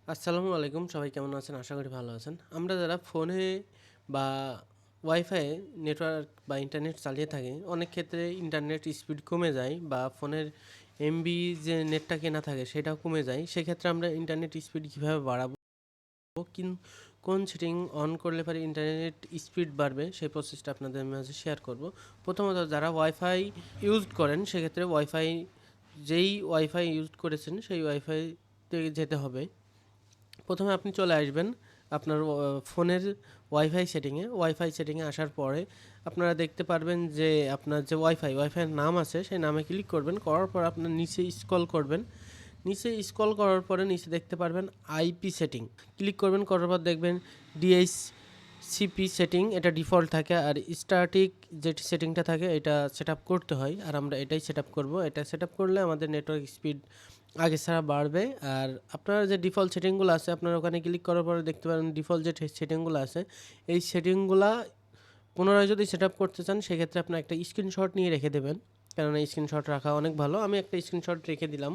আসসালামু আলাইকুম, সবাই কেমন আছেন? আশা করি ভালো আছেন। আমরা যারা ফোনে বা ওয়াইফাই নেটওয়ার্ক বা ইন্টারনেট চালিয়ে থাকি, অনেক ক্ষেত্রে ইন্টারনেট স্পিড কমে যায় বা ফোনের এমবি যে নেটটা কেনা থাকে সেটাও কমে যায়। সেক্ষেত্রে আমরা ইন্টারনেট স্পিড কীভাবে বাড়াবো, কিন কোন সেটিং অন করলে পরে ইন্টারনেট স্পিড বাড়বে সেই প্রসেসটা আপনাদের মাঝে শেয়ার করব। প্রথমত যারা ওয়াইফাই ইউজ করেন সেক্ষেত্রে যেই ওয়াইফাই ইউজ করেছেন সেই ওয়াইফাইতে যেতে হবে। প্রথমে আপনি চলে আসবেন আপনার ফোনের ওয়াইফাই সেটিংয়ে আসার পরে আপনারা দেখতে পারবেন যে আপনার যে ওয়াইফাইয়ের নাম আছে সেই নামে ক্লিক করবেন। করার পর আপনার নিচে স্ক্রল করবেন। নিচে স্ক্রল করার পরে নিচে দেখতে পারবেন আইপি সেটিং, ক্লিক করবেন। করার পর দেখবেন ডিএইচসিপি সেটিং, এটা ডিফল্ট থাকে, আর স্ট্যাটিক যে সেটিংটা থাকে এটা সেট আপ করতে হয়, আর আমরা এটাই সেট আপ করবো। এটা সেট আপ করলে আমাদের নেটওয়ার্ক স্পিড আগে ছাড়া বাড়বে। আর আপনার যে ডিফল্ট সেটিংগুলো আছে আপনারা ওখানে ক্লিক করার পরে দেখতে পারেন ডিফল্ট যে সেটিংগুলো আছে এই সেটিংগুলা পুনরায় যদি সেট আপ করতে চান সেক্ষেত্রে আপনার একটা স্ক্রিনশট নিয়ে রেখে দেবেন, কেননা স্ক্রিনশট রাখা অনেক ভালো। আমি একটা স্ক্রিনশট রেখে দিলাম।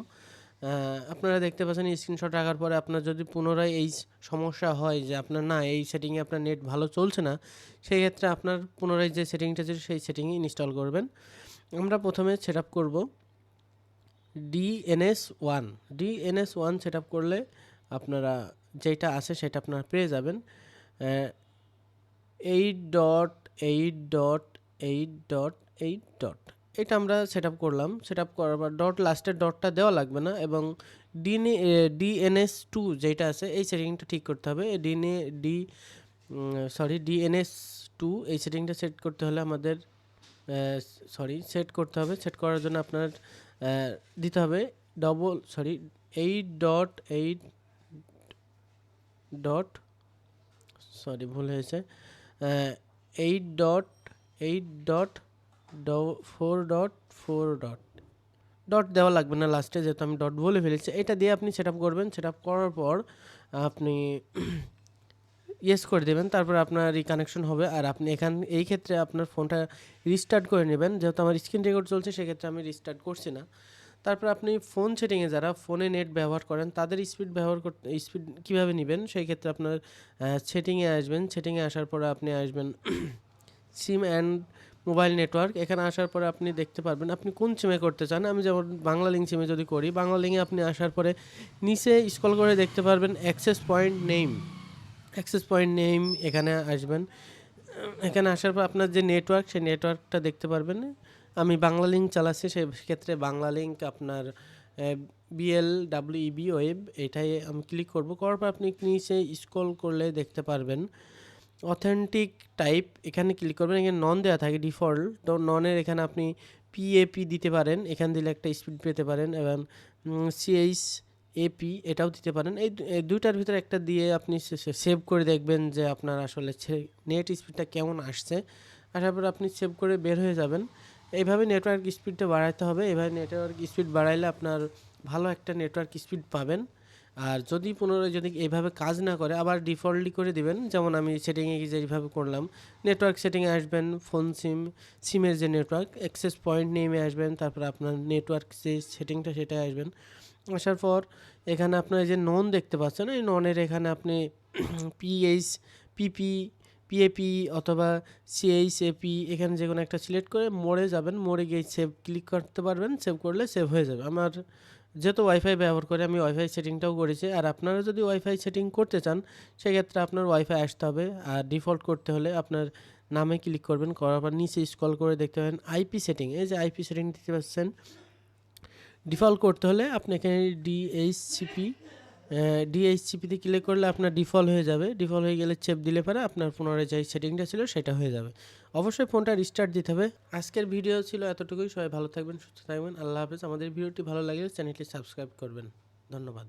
আপনারা দেখতে পাচ্ছেন স্ক্রিনশট রাখার পরে আপনার যদি পুনরায় এই সমস্যা হয় যে আপনার না এই সেটিংয়ে আপনার নেট ভালো চলছে না, সেই ক্ষেত্রে আপনার পুনরায় যে সেটিংটা ছিল সেই সেটিংই ইনস্টল করবেন। আমরা প্রথমে সেট আপ করবো ডিএনএস ওয়ান সেট আপ করলে আপনারা যেটা আছে সেটা আপনারা পেয়ে যাবেন। 8.8.8.8. এটা আমরা সেট আপ করলাম। সেট আপ করার পর লাস্টের ডটটা দেওয়া লাগবে না, এবং ডিএনএস2 যেটা আছে এই সেটিংটা ঠিক করতে হবে। ডিএনএস2 এই সেটিংটা সেট করতে হলে আমাদের সেট করতে হবে। সেট করার জন্য আপনার দিতে হবে 8.8. ভুল হয়েছে, 8.8.4. ডট দেওয়া লাগবে না লাস্টে, যেহেতু আমি ডট বলে ফেলেছি। এটা দিয়ে আপনি সেট আপ করবেন। সেট আপ করার পর আপনি ইয়েস করে দেবেন, তারপর আপনার কানেকশন হবে। আর আপনি এই ক্ষেত্রে আপনার ফোনটা রিস্টার্ট করে নেবেন। যেহেতু আমার স্ক্রিন রেকর্ড চলছে সেক্ষেত্রে আমি রিস্টার্ট করছি না। তারপর আপনি ফোন সেটিংয়ে যারা ফোনে নেট ব্যবহার করেন তাদের স্পিড কীভাবে নেবেন, সেই ক্ষেত্রে আপনার সেটিংয়ে আসবেন। সেটিংয়ে আসার পরে আপনি আসবেন সিম অ্যান্ড মোবাইল নেটওয়ার্ক। এখানে আসার পরে আপনি দেখতে পারবেন আপনি কোন সিমে করতে চান। আমি যেমন বাংলালিংক সিমে যদি করি, বাংলালিংকে আপনি আসার পরে নিচে স্ক্রল করে দেখতে পারবেন অ্যাক্সেস পয়েন্ট নেম, এখানে আসবেন। এখানে আসার পর আপনার যে নেটওয়ার্ক সেই নেটওয়ার্কটা দেখতে পারবেন। আমি বাংলালিংক চালাচ্ছি, সেক্ষেত্রে বাংলালিংক আপনার BLWEB ওয়েব, এটাই আমি ক্লিক করব। করার পর আপনি নিচে স্ক্রল করলে দেখতে পারবেন অথেন্টিক টাইপ, এখানে ক্লিক করবেন। এখানে নন দেওয়া থাকে ডিফল্ট, তো ননের এখানে আপনি PAP দিতে পারেন, এখানে দিলে একটা স্পিড পেতে পারেন, এবং CHAP এটাও দিতে পারেন। এই দুইটার ভিতরে একটা দিয়ে আপনি সেভ করে দেখবেন যে আপনার আসলে নেট স্পিডটা কেমন আসছে। আসার পর আপনি সেভ করে বের হয়ে যাবেন। এইভাবে নেটওয়ার্ক স্পিডটা বাড়াইতে হবে। এইভাবে নেটওয়ার্ক স্পিড বাড়াইলে আপনার ভালো একটা নেটওয়ার্ক স্পিড পাবেন। আর যদি পুনরায় এইভাবে কাজ না করে আবার ডিফল্টলি করে দিবেন, যেমন আমি সেটিংয়ে যেইভাবে করলাম। নেটওয়ার্ক সেটিংয়ে আসবেন, সিমের যে নেটওয়ার্ক অ্যাক্সেস পয়েন্ট নেমে আসবেন, তারপর আপনার নেটওয়ার্ক যে সেটিংটা সেটাই আসবেন। আসার পর এখানে আপনার যে নন দেখতে পাচ্ছেন, এই ননের এখানে আপনি PAP অথবা CHAP এখানে যে কোনো একটা সিলেক্ট করে মোড়ে যাবেন। মোড়ে গিয়ে সেভ ক্লিক করতে পারবেন। সেভ করলে সেভ হয়ে যাবে। আমার যেহেতু ওয়াইফাই ব্যবহার করে আমি ওয়াইফাই সেটিংটাও করেছি। আর আপনারা যদি ওয়াইফাই সেটিং করতে চান সেক্ষেত্রে আপনার ওয়াইফাই আসতে হবে। আর ডিফল্ট করতে হলে আপনার নামে ক্লিক করবেন। করার পর নিচে স্ক্রল করে দেখতে পাবেন আইপি সেটিং, এই যে আইপি সেটিং দেখতে পাচ্ছেন। ডিফল্ট করতে হলে আপনি এখানে ডিএইচসিপিতে ক্লিক করলে আপনার ডিফল্ট হয়ে যাবে। ডিফল্ট হয়ে গেলে চেপ দিলে পরে আপনার পুনরায় যে সেটিংটা ছিল সেটা হয়ে যাবে। অবশ্যই ফোনটা রিস্টার্ট দিতে হবে। আজকের ভিডিও ছিল এতটুকুই। সবাই ভালো থাকবেন, সুস্থ থাকবেন। আল্লাহ হাফেজ। আমাদের ভিডিওটি ভালো লাগলে চ্যানেলটি সাবস্ক্রাইব করবেন। ধন্যবাদ।